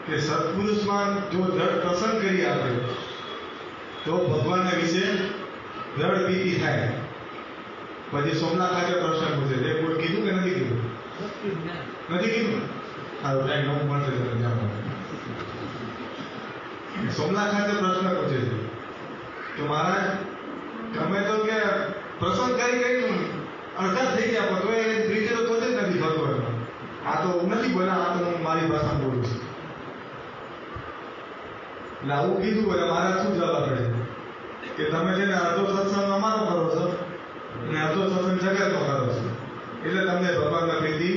કે સત્પુરુષમાં જો દ્રઢ પ્રસંગ કરીએ આપણે તો ભગવાનના વિશે દ્રઢ પ્રીતિ થાય. પછી સોમનાથ ખાતે પ્રશ્ન પૂછે છે, કોઈ કીધું કે નથી કીધું? નથી કીધું. સારું, ટાઈમ નવું મળશે ત્યારે જાણવા. સોમનાથ ખાતે પ્રશ્ન પૂછે છે કે મહારાજ તમે તો કે પ્રસંગ કરી અડધા થઈ ગયા, પણ તો એ ત્રીજે તો થતો જ નથી ભગવાન. આ તો નથી બોલા, આ તો હું મારી ભાષામાં બોલું છું. એટલે આવું કીધું એટલે મારા શું જવાબ આપે કે તમે છે ને અડધો સત્સંગ અમારો કરો છો અને અડધો સત્સંગ જગતનો કરો છો, એટલે તમને ભગવાનમાં પ્રીતિ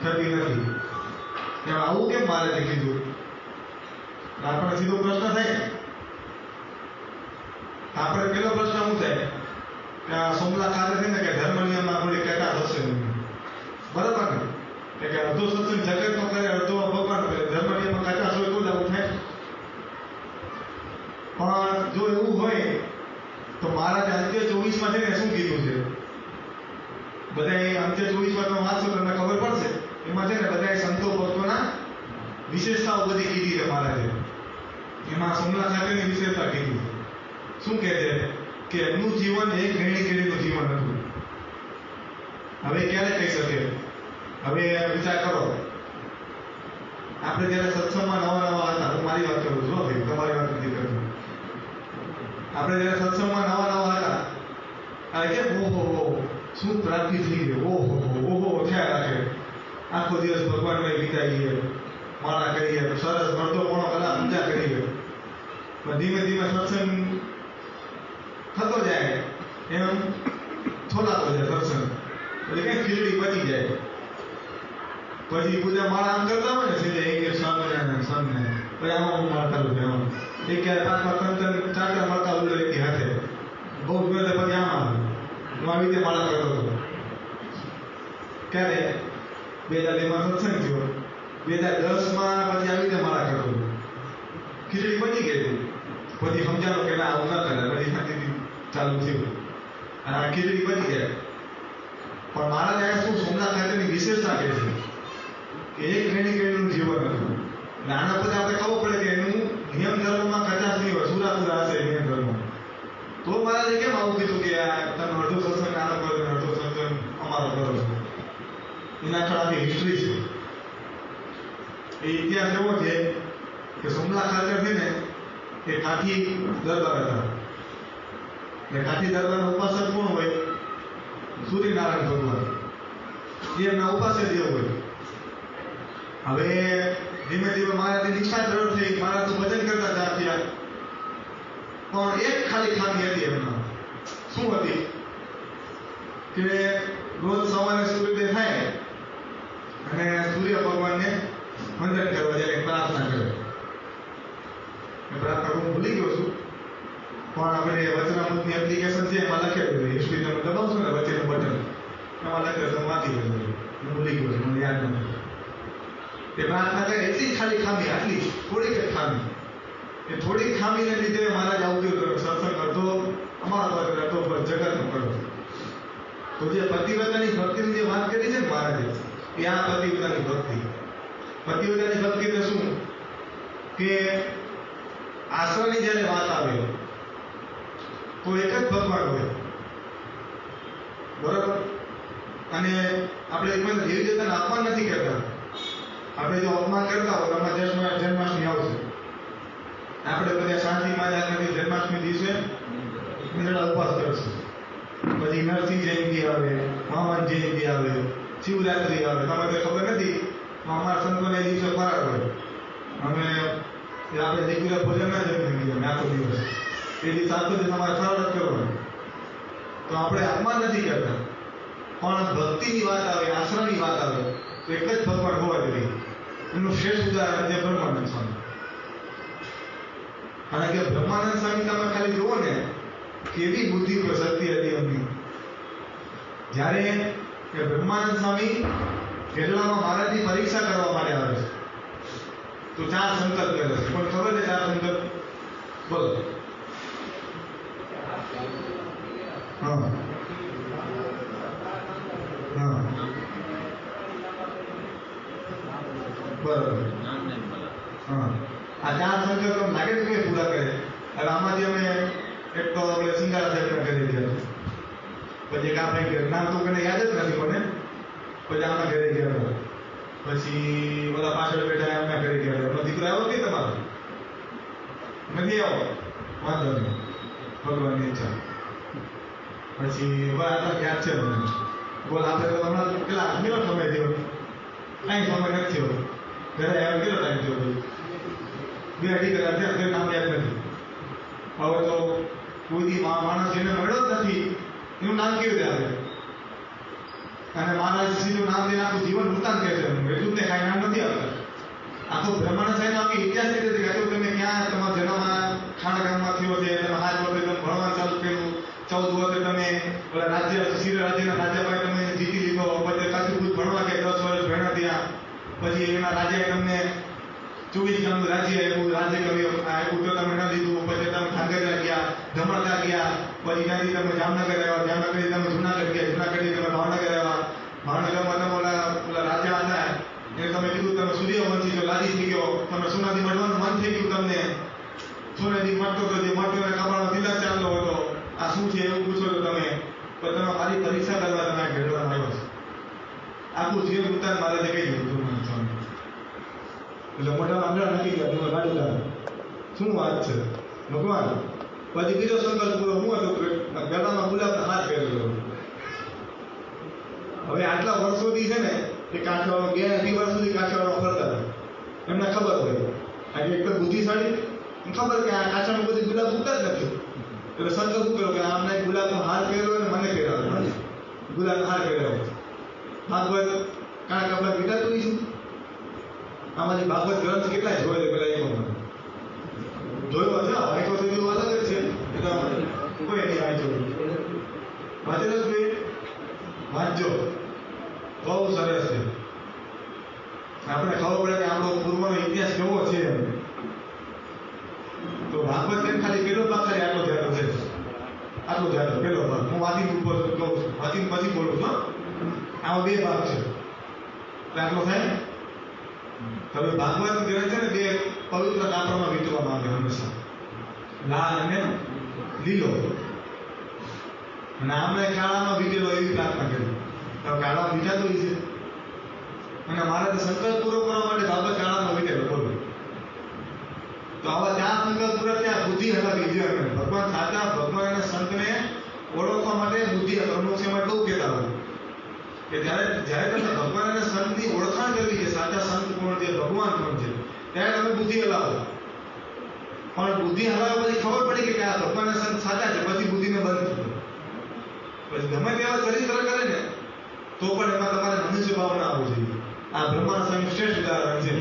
થતી નથી. એમ આવું કેમ મારે કીધું? આપણને સીધો પ્રશ્ન થાય. આપણે પેલો પ્રશ્ન શું થાય કે આ સોમલા ખાતે છે ને કે ધર્મ નિયમમાં થોડી કટા થશે બરાબર ને, કે અડધો સત્સંગ જગતનો કરે અડધો ભગવાન કરે, ધર્મ નિયમમાં કટાશ હોય તો જ આવું થાય. પણ જો એવું હોય તો મહારાજે અંત્ય 24 છે ને શું કીધું છે? બધા અંત્ય 24 તમે વાંચો તમને ખબર પડશે. એમાં છે ને બધા સંતો ભક્તોના વિશેષતાઓ બધી કીધી છે મહારાજે. એમાં સોમનાથ ખાતેની વિશેષતા કીધી છે. શું કહે છે કે એમનું જીવન એક ઘેણીનું જીવન હતું. હવે ક્યારે કહી શકે? હવે વિચાર કરો, આપણે જયારે સત્સંગમાં નવા હતા, હું મારી વાત કરું છું ભાઈ, તમારી વાત નથી કરતો. આપણે જયારે સત્સંગમાં નવા હતા, આ કે ઓહો શું પ્રાપ્તિ થઈ ગઈ, ઓહો થયા રાખે. આખો દિવસ ભગવાનને વિતાઈએ, માળા કરીએ, સરસ અડધો પોણો કલાક પૂજા કરીએ. પણ ધીમે ધીમે સત્સંગ થતો જાય, એમ છોલાતો જાય સત્સંગ, એટલે કઈ ખીચડી પચી જાય. પછી પૂજા માળા આમ કરતા હોય ને સીધે એક સામને પછી આમાં હું માળા કરું છું. એક ક્યારે 5 4 મળતા ઉડે એક હાથે બહુ ગયો પછી આમાં હું આવી રીતે માળા કરતો હતો. ક્યારે 2002 સત્સંગ થયો, 2010 પછી આવી રીતે માળા કરતો હતો. ખીચડી પચી ગઈ હતી. પછી સમજાણો કે ના આવું ના કરે, પછી શાંતિથી ચાલુ થયું અને આ ખીચડી પચી જાય. પણ મારા ત્યાં શું સોમનાથ ખાતેની વિશેષતા કહે છે કે એક ઘેણીનું જીવન હતું. આના પછી આપણે ખબર પડે કે એનું નિયમ ધર્મમાં કચાશ નહીં હોય, સુરાપુરા હશે નિયમ ધર્મ. તો મહારાજે કેમ આવું કીધું કે તમે અડધો સત્સંગ આનો કરો, અડધો સત્સંગ અમારો કરો છો? એના આખી હિસ્ટ્રી છે. એ ઇતિહાસ એવો છે કે સોમનાથ ખાતે છે ને એ કાઠી દરબાર હતા. એટલે કાઠી દરબારનો ઉપાસક કોણ હોય? સૂર્યનારાયણ ભગવાન. એ એમના ઉપાસ્ય દેવ હોય. હવે ધીમે ધીમે મારાથી દીક્ષા દ્રઢ થઈ, મારા તો ભજન કરતા ચાર થયા. પણ એક ખાલી ખામી હતી એમના. શું હતી? કે રોજ સવારે સૂર્યોદય થાય અને સૂર્ય ભગવાનને વંદન કરવા જાય, પ્રાર્થના કરે. પ્રાર્થના હું ભૂલી ગયો છું, પણ આપણે વચનામૃતની એપ્લિકેશન છે એમાં લખેલું છે. હિસ્ટ્રી તમે દબાવશો ને વચ્ચેનું બટન, એમાં લખેલું તમે વાંચી લેજો. હું ભૂલી ગયો છું, મને યાદ નથી. એ પ્રાર્થના કરે એટલી ખાલી ખામી, આટલી થોડીક જ ખામી. એ થોડીક ખામીને લીધે મહારાજ આવું કર્યું, સત્સંગ અડધો અમારો અડધો જગતનો કરો. તો જે પતિવ્રતાની ભક્તિની જે વાત કરી છે ને મહારાજે, એ આ પતિવ્રતાની ભક્તિ. પતિવ્રતાની ભક્તિ એટલે શું? કે આશ્રમની જ્યારે વાત આવે તો એક જ ભગવાન હોય, બરાબર? અને આપણે એમાં દેવી દેવતાને અપમાન નથી કરતા. આપણે જો અપમાન કરતા હોય તો અમારા જન્માષ્ટમી આવશે, આપણે બધા શાંતિમાં નથી જન્માષ્ટમી દિવસે મેળા ઉપવાસ કરશું. પછી નરસિંહ જયંતિ આવે, હનુમાન જયંતિ આવે, શિવરાત્રી આવે. તમને તો ખબર નથી, અમારા સંતોને દિવસે ફરાર હોય. અમે આપણે રેગ્યુલર ભોજન ના જમી લઈએ આખો દિવસ. એ દિવસ આખો દિવસ અમારે ફરાર જ કરવાનો. તો આપણે અપમાન નથી કરતા. પણ ભક્તિની વાત આવે, આશ્રમની વાત આવે તો એક જ ભગવાન હોવા જોઈએ. એનું શ્રેષ્ઠ ઉદાહરણ છે બ્રહ્માનંદ સ્વામી. કારણ કે બ્રહ્માનંદ સ્વામી તમે ખાલી જુઓ ને કેવી બુદ્ધિ શક્તિ હતી એમની. જ્યારે બ્રહ્માનંદ સ્વામી કેરળામાં મહારાજની પરીક્ષા કરવા માટે આવે છે તો 4 સંકલ્પ કરે છે. પણ ખબર છે 4 સંકલ્પ? બોલો. હા હા બરાબર. ચાર સંકલ્પ તમને લાગે છે કે પૂરા કરે? હવે આમાંથી અમે એક તો આપણે સિંગારા સાહેબના ઘરે ગયા, પછી એક આપણે નામ તો મને યાદ જ નથી મને, પછી આમના ઘરે ગયા હતા, પછી બધા પાછળ બેઠા એમના ઘરે ગયા હતા. એમનો દીકરો આવ્યો કે તમારો નથી આવો? વાંધો નહીં, ભગવાનની ઈચ્છા. પછી આટલા યાદ છે મને. બોલ આપણે તો હમણાં કેટલા કેટલો સમય થયો? કાંઈ સમય નથી થયો. ઘરે આવ્યો કેટલો ટાઈમ થયો? બે અઢી કલાક થયા, કોઈ નામ યાદ નથી. હવે તો કોઈ માણસ જેને મળ્યો જ નથી એનું નામ કેવી રીતે આવે? અને મારા સીધું નામ લઈને આખું જીવન વૃત્તાંત કહે છે. એટલું જ ને કાંઈ નામ નથી આવતા. આખો બ્રહ્માંડ સાહેબ આખી ઇતિહાસ રીતે કહ્યું તમે ક્યાં તમારા જન્મમાં ખાણા ગામમાં થયો છે, તમે 8 વર્ષે તમે ભણવાનું ચાલુ કર્યું, 14 વર્ષે તમે ઓલા રાજ્ય શિર રાજ્યના રાજાભાઈ તમે જીતી લીધો, પછી પાછું ભણવા કે 10 વર્ષ ભણ્યા ત્યાં, પછી એના રાજાએ તમને 24 ગામનું રાજ્ય એવું રાજ્ય કર્યું, એવું તો તમે ન લીધું, પછી તમે ધાંગધ્રા ગયા, ધમણકા ગયા, પછી ત્યાંથી તમે જામનગર આવ્યા, જામનગરથી તમે જુનાગઢ ગયા, જુનાગઢથી તમે ભાવનગર આવ્યા, ભાવનગરમાં તમે ઓલા રાજા હતા એને તમે કીધું તમે સૂર્યવંશી જો લાદી થઈ ગયો, તમે સોનાથી મળવાનું મન થઈ ગયું, તમને સોનાથી મળતો હતો, જે મળતો એના કપાળમાં તિલક ચાલતો હતો, આ શું છે એવું પૂછો છો તમે, તો તમે મારી પરીક્ષા કરવા તમે ઘેરવામાં આવ્યો છો. આખું જીવન ઉતાર મારે કહી દીધું એટલે મોટા આંગળા નાખી ગયા, તમે ગાડી લાવો, શું વાત છે ભગવાન. પછી બીજો સંકલ્પ પૂરો હું હતો, ગળામાં ગુલાબના હાથ પહેરેલો. હવે આટલા વર્ષોથી છે ને એ કાંઠાવાળો 2 વર્ષ સુધી કાંઠાવાળો ફરતા હતા, એમને ખબર હોય આજે એકદમ બુદ્ધિશાળી, ખબર કે આ કાંઠામાં બધી ગુલાબ ઉગતા જ નથી, એટલે સંકલ્પ શું કર્યો કે આમને ગુલાબનો હાર પહેર્યો અને મને પહેરાવ્યો, ગુલાબનો હાર પહેરાવ્યો. ભાગવત કાંઈ કપડા પીટાતું છું આમાંથી ભાગવત ગ્રંથ કેટલાય જોયે પેલા એ મને જોયો હશે, વાંચો તો એવું અલગ જ છે, એટલા માટે કોઈ નહીં વાંચો, વાંચેલો જ કોઈ વાંચજો, બહુ સરસ છે. આપણે ખબર પડે કે આપણો પૂર્વનો ઇતિહાસ કેવો છે. તો ભાગવત કેમ ખાલી પેલો ભાગ ખાલી આટલો જાતો છે, આટલો જાતો પેલો ભાગ. હું વાંચી ઉપર કહું છું, વાંચીને પછી બોલું છું. આમાં 2 ભાગ છે, આટલો થાય. હવે ભાગવત ગ્રંથ છે ને 2 પવિત્ર કાપડમાં વીંટવામાં આવે હંમેશા, લાલ અને લીલો. અને આમને કાળામાં વીંટેલો એવી પ્રાર્થના કરી. કાળા વીંટાતો છે અને મારે તો સંકલ્પ પૂરો કરવા માટે ભાગવત કાળામાં વીંટેલો. બોલો તો આવા 4 સંકલ્પ પૂરા ત્યાં બુદ્ધિ હલાવી જોઈએ. ભગવાન સાચા ભગવાન અને સંતને ઓળખવા માટે બુદ્ધિ પ્રમોક્ષમાં બહુ કહેતા હોય કે જ્યારે તમે ભગવાન અને સંતની ઓળખાણ કરવી છે, સાચા સંત કોણ છે, ભગવાન કોણ છે, ત્યારે તમે બુદ્ધિ હલાવો. પણ બુદ્ધિ હલાવ્યા પછી ખબર પડી કે આ ભગવાન અને સંત સાચા છે, પછી બુદ્ધિને બંધ થયું. પછી ગમે તેવા ચરિત્ર કરે ને તો પણ એમાં તમારે મનુષ્ય ભાવના આવવું જોઈએ. આ બ્રહ્માનંદ સ્વામી શ્રેષ્ઠ ઉદાહરણ છે.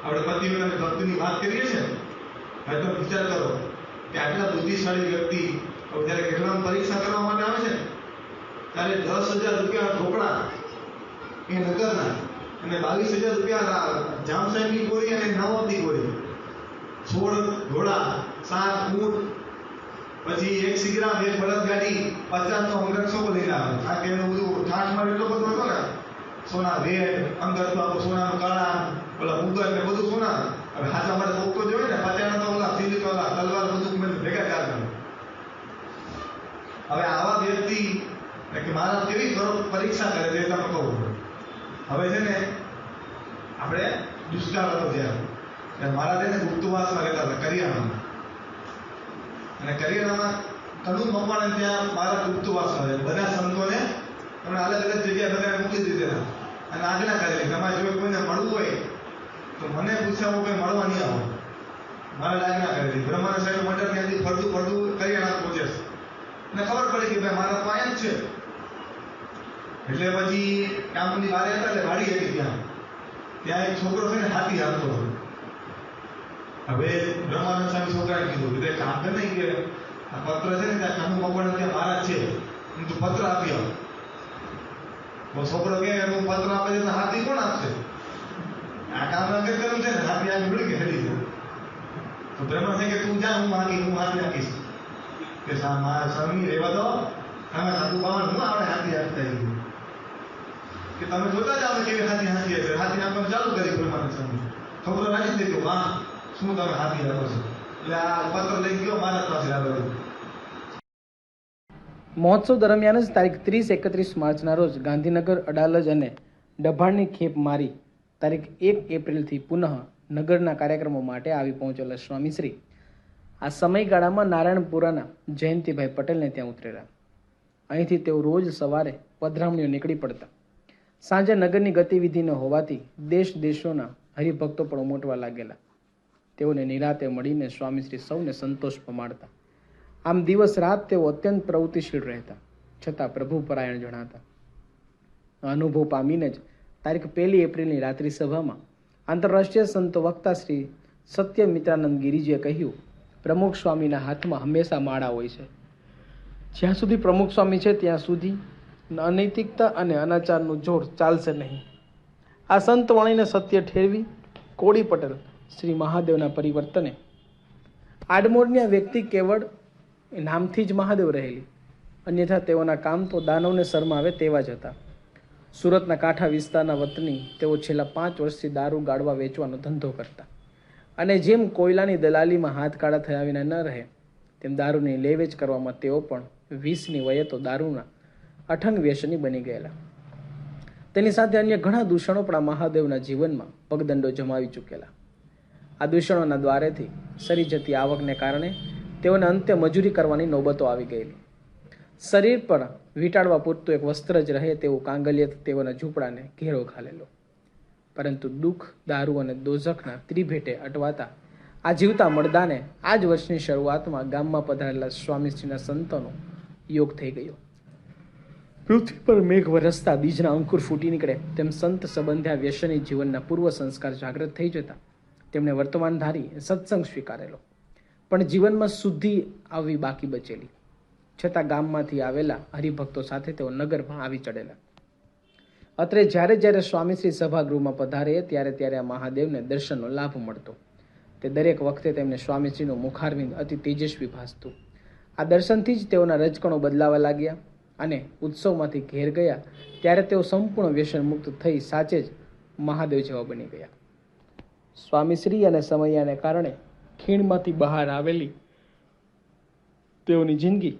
આપણે પતિવ્રત અને ભક્તિની વાત કરીએ છીએ, હવે તમે વિચાર કરો કે આટલા બુદ્ધિશાળી વ્યક્તિ જ્યારે કેટલામાં પરીક્ષા કરવા માટે આવે છે ત્યારે 10,000 રૂપિયા ઢોકળા એ નગરના અને 22,000 રૂપિયા જામ સાહેબની કોરી અને નવાબની કોરી, 16 ઘોડા, 7 ઊંટ, પછી 1 સિગરા, 2 બળદગાડી, 50નો અંગરક્ષો લઈને આવે. આ કે એનું બધું ઠાઠમાં એટલો બધો હતો ને, સોના વેર, અંદર તો આપણું સોનાનું કાળા, ઓલા મુગલ ને બધું સોના. હવે હાથા માટે પોકતો જોઈએ ને, 50 તો ઓલા સિંધ ઓલા તલવાર બધું ભેગા ચાલતા. હવે આવા વ્યક્તિ કે મારા કેવી પરીક્ષા કરે છે તમે કહો. હવે છે ને આપણે દુષ્કાળ હતો ત્યારે મારા છે ને ગુપ્તવાસમાં રહેતા હતા કરિયાણામાં, અને કરિયાણામાં કનુ મકવાણે ત્યાં મારા ગુપ્તવાસમાં રહે. બધા સંતોને એમણે અલગ અલગ જગ્યાએ બધાને મૂકી દીધેલા અને આજ્ઞા કરેલી તમારે જો કોઈને મળવું હોય તો મને પૂછાવું કોઈ મળવા નહીં આવો, મારે આજ્ઞા કરેલી. બ્રહ્માનંદ સાહેબ મંડળ ત્યાંથી ફરતું કરિયાણા પહોંચે છે અને ખબર પડી કે ભાઈ મારા તો અહીંયા જ છે. એટલે પછી કામની વારે હતા એટલે વાડી હતી ત્યાં એક છોકરો છે ને હાથી હાલતો હતો. હવે બ્રહ્માનંદ સ્વામી છોકરાને કીધું કે કામ કરે નહીં કે આ પત્ર છે ને ત્યાં કાનુ ભગવાન ત્યાં મારા છે, તું પત્ર આપી આવ. છોકરો કે હું પત્ર આપે છે હાથી કોણ આપશે, આ કામ અંગે કરવું છે ને, હાથી આગળ ભળી કે હેડી છે. તો બ્રહ્મા છે કે તું જા, હું હાથી આપીશ. કે મારા સ્વામી રહેવા દો, તમે હાથું પાવાનું હું આપણે હાથી આપતા કે તમે જોતા જાઓ કેવી હાથી હશે. હાથી આપવાનું ચાલુ કરી બ્રહ્માનંદ સ્વામી. છોકરો રાજી થઈ ગયો, વાહ શું તમે હાથી રાખો છો? એટલે આ પત્ર લઈ ગયો મારા પાસે આગળ. મહોત્સવ દરમિયાન જ તારીખ 30-31 માર્ચના રોજ ગાંધીનગર, અડાલજ અને ડભાણની ખેપ મારી તારીખ 1 એપ્રિલથી પુનઃ નગરના કાર્યક્રમો માટે આવી પહોંચેલા સ્વામીશ્રી આ સમયગાળામાં નારાયણપુરાના જયંતિભાઈ પટેલને ત્યાં ઉતરેલા. અહીંથી તેઓ રોજ સવારે પધરામણીઓ નીકળી પડતા. સાંજે નગરની ગતિવિધિ ન હોવાથી દેશ દેશોના હરિભક્તો પણ ઉમટવા લાગેલા. તેઓને નિરાતે મળીને સ્વામીશ્રી સૌને સંતોષ પમાડતા. આમ દિવસ રાત તેઓ અત્યંત પ્રવૃત્તિશીલ રહેતા, છતાં પ્રભુ પરાયણ જણાતા. અનુભવ પામીને જ તારીખ 1 એપ્રિલની રાત્રિ સભામાં આંતરરાષ્ટ્રીય સંતો વક્તા શ્રી સત્યમિત્રાનંદ ગિરિજીએ કહ્યું, પ્રમુખ સ્વામીના હાથમાં હંમેશા માળા હોય છે. જ્યાં સુધી પ્રમુખ સ્વામી છે ત્યાં સુધી અનૈતિકતા અને અનાચારનું જોર ચાલશે નહીં. આ સંત વાણીને સત્ય ઠેરવી કોળી પટેલ શ્રી મહાદેવના પરિવર્તને આડમોડની આ વ્યક્તિ કેવળ નામથી જ મહાદેવ રહેલી, અન્યથા તેઓના કામ તો દાનવને શરમાવે તેવા જ હતા. સુરતના કાંઠા વિસ્તારના વતની તેઓ છેલ્લા 5 વર્ષથી દારૂ ગાળવા વેચવાનો ધંધો કરતા અને જેમ કોયલાની દલાલીમાં હાથ કાળા થયા વિના ન રહે તેમ દારૂની લેવેચ કરવામાં તેઓ પણ 20ની વયે તો દારૂના અઠંગ વ્યસની બની ગયેલા. તેની સાથે અન્ય ઘણા દૂષણો પણ આ મહાદેવના જીવનમાં પગદંડો જમાવી ચૂકેલા. આ દૂષણોના દ્વારેથી સરી જતી આવકને કારણે તેઓને અંતે મજૂરી કરવાની નોબતો આવી ગયેલી. શરીર પર વીંટાળવા પૂરતું એક વસ્ત્ર જ રહે તેવું કાંગલિયત તેઓના ઝૂંપડાને ઘેરો ઘાલેલો. પરંતુ દુઃખ, દારૂ અને દોઝખના ત્રિભેટે અટવાતા આ જીવતા મળદાને આ જ વર્ષની શરૂઆતમાં ગામમાં પધારેલા સ્વામીશ્રીના સંતોનો યોગ થઈ ગયો. પૃથ્વી પર મેઘ વરસતા બીજના અંકુર ફૂટી નીકળે તેમ સંત સંબંધ્યા વ્યસની જીવનના પૂર્વ સંસ્કાર જાગૃત થઈ જતા તેમણે વર્તમાનધારી સત્સંગ સ્વીકારેલો. પણ જીવનમાં શુદ્ધિ આવવી બાકી બચેલી. છતાં ગામમાંથી આવેલા હરિભક્તો સાથે તેઓ નગરમાં આવી ચડેલા. અત્રે જ્યારે જ્યારે સ્વામીશ્રી સભાગૃહમાં પધારે ત્યારે આ મહાદેવને દર્શનનો લાભ મળતો. તે દરેક વખતે તેમને સ્વામીશ્રીનું મુખારવિંદ અતિ તેજસ્વી ભાસતું. આ દર્શનથી જ તેઓના રજકણો બદલાવા લાગ્યા અને ઉત્સવમાંથી ઘેર ગયા ત્યારે તેઓ સંપૂર્ણ વ્યસન મુક્ત થઈ સાચે જ મહાદેવ જેવા બની ગયા. સ્વામીશ્રી અને સમયાને કારણે ખીણમાંથી બહાર આવેલી તેઓની જિંદગી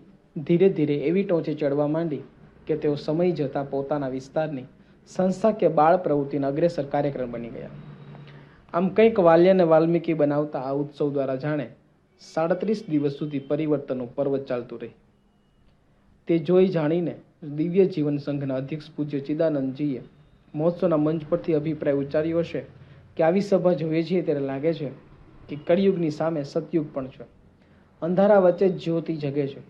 ધીરે ધીરે એવી ટોચે ચડવા માંડી કે તેઓ સમય જતાં પોતાના વિસ્તારની સંસ્થા કે બાળ પ્રવૃત્તિના અગ્રેસર કાર્યક્રમ બની ગયા. આમ કંઈક વાલ્યને વાલ્મીકી બનાવતા આ ઉત્સવ દ્વારા જાણે 37 દિવસ સુધી પરિવર્તનનું પર્વ ચાલતું રહી. તે જોઈ જાણીને દિવ્ય જીવન સંઘના અધ્યક્ષ પૂજ્ય ચિદાનંદજીએ મહોત્સવના મંચ પરથી અભિપ્રાય ઉચ્ચાર્યો હશે કે આવી સભા જોઈએ છીએ ત્યારે લાગે છે કે કળિયુગની સામે સતયુગ પણ છે. અંધારા વચ્ચે જ્યોતિ જગે છે.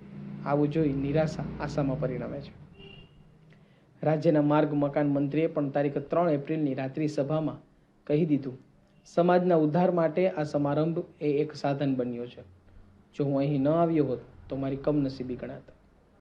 આવું જોઈ નિરાશા આશામાં પરિણમે છે. રાજ્યના માર્ગ મકાન મંત્રીએ પણ તારીખ 3 એપ્રિલની રાત્રિ સભામાં કહી દીધું, સમાજના ઉદ્ધાર માટે આ સમારંભ એ એક સાધન બન્યો છે. જો હું અહીં ન આવ્યો હોત તો મારી કમનસીબી ગણાત.